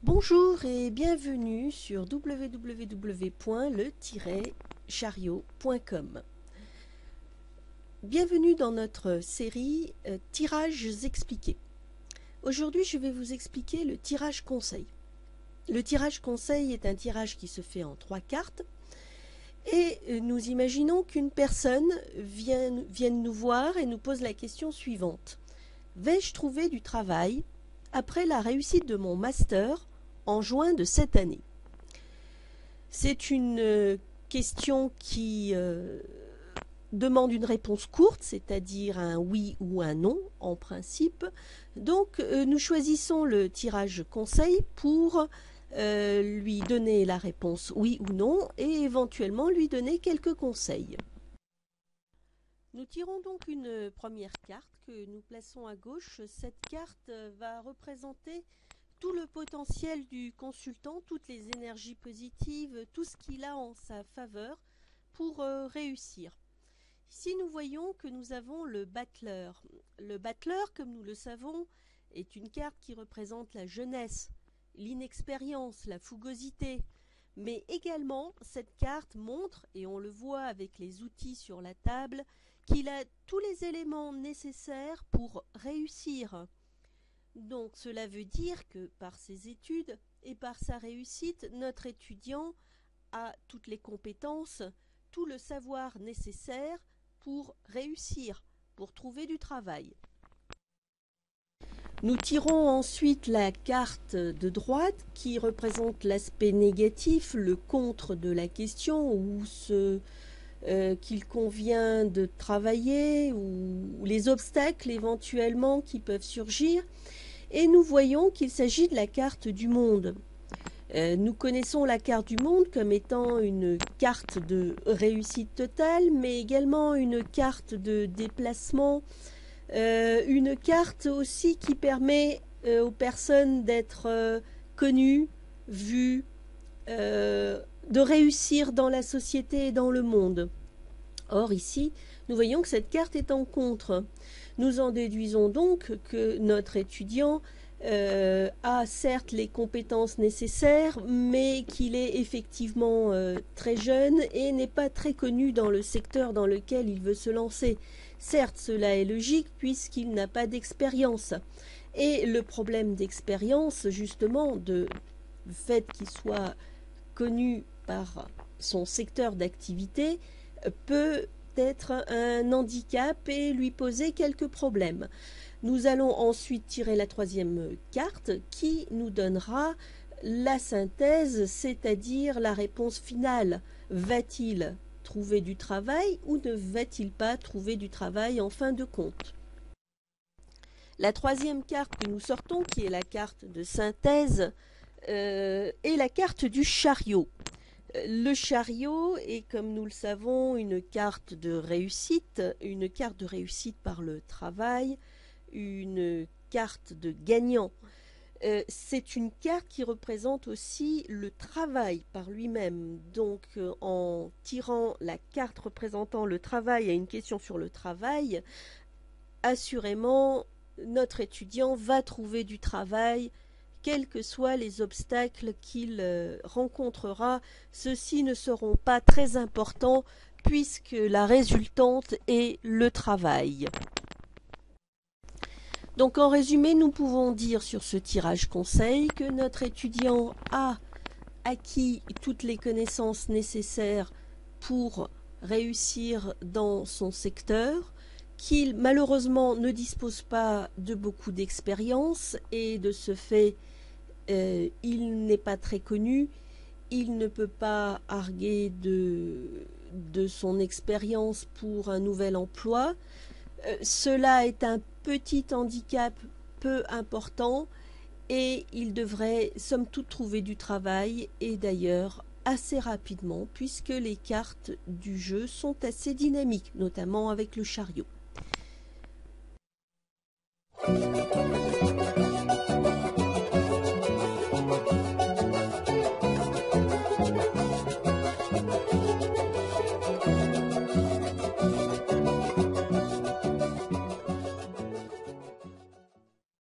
Bonjour et bienvenue sur www.le-chariot.com. Bienvenue dans notre série Tirages expliqués. Aujourd'hui, je vais vous expliquer le tirage conseil. Le tirage conseil est un tirage qui se fait en 3 cartes et nous imaginons qu'une personne vienne nous voir et nous pose la question suivante. Vais-je trouver du travail après la réussite de mon master en juin de cette année? C'est une question qui demande une réponse courte, c'est-à-dire un oui ou un non en principe. Donc nous choisissons le tirage conseil pour lui donner la réponse oui ou non et éventuellement lui donner quelques conseils. Nous tirons donc une première carte que nous plaçons à gauche. Cette carte va représenter tout le potentiel du consultant, toutes les énergies positives, tout ce qu'il a en sa faveur pour réussir. Ici, nous voyons que nous avons le battleur. Le battleur, comme nous le savons, est une carte qui représente la jeunesse, l'inexpérience, la fougosité. Mais également, cette carte montre, et on le voit avec les outils sur la table, qu'il a tous les éléments nécessaires pour réussir. Donc cela veut dire que par ses études et par sa réussite, notre étudiant a toutes les compétences, tout le savoir nécessaire pour réussir, pour trouver du travail. Nous tirons ensuite la carte de droite qui représente l'aspect négatif, le contre de la question ou ce qu'il convient de travailler ou les obstacles éventuellement qui peuvent surgir. Et nous voyons qu'il s'agit de la carte du monde. Nous connaissons la carte du monde comme étant une carte de réussite totale, mais également une carte de déplacement, une carte aussi qui permet aux personnes d'être connues, vues, de réussir dans la société et dans le monde. Or ici, nous voyons que cette carte est en contre. Nous en déduisons donc que notre étudiant a certes les compétences nécessaires, mais qu'il est effectivement très jeune et n'est pas très connu dans le secteur dans lequel il veut se lancer. Certes, cela est logique puisqu'il n'a pas d'expérience. Et le problème d'expérience, justement, du fait qu'il soit connu par son secteur d'activité, peut être un handicap et lui poser quelques problèmes. Nous allons ensuite tirer la troisième carte qui nous donnera la synthèse, c'est-à-dire la réponse finale. Va-t-il trouver du travail ou ne va-t-il pas trouver du travail en fin de compte? La troisième carte que nous sortons, qui est la carte de synthèse, est la carte du chariot. Le chariot est, comme nous le savons, une carte de réussite par le travail, une carte de gagnant. C'est une carte qui représente aussi le travail par lui-même. Donc, en tirant la carte représentant le travail à une question sur le travail, assurément, notre étudiant va trouver du travail, quels que soient les obstacles qu'il rencontrera. Ceux-ci ne seront pas très importants puisque la résultante est le travail. Donc en résumé, nous pouvons dire sur ce tirage conseil que notre étudiant a acquis toutes les connaissances nécessaires pour réussir dans son secteur, qu'il malheureusement ne dispose pas de beaucoup d'expérience et de ce fait il n'est pas très connu, il ne peut pas arguer de son expérience pour un nouvel emploi. Cela est un petit handicap peu important et il devrait somme toute trouver du travail et d'ailleurs assez rapidement puisque les cartes du jeu sont assez dynamiques, notamment avec le chariot.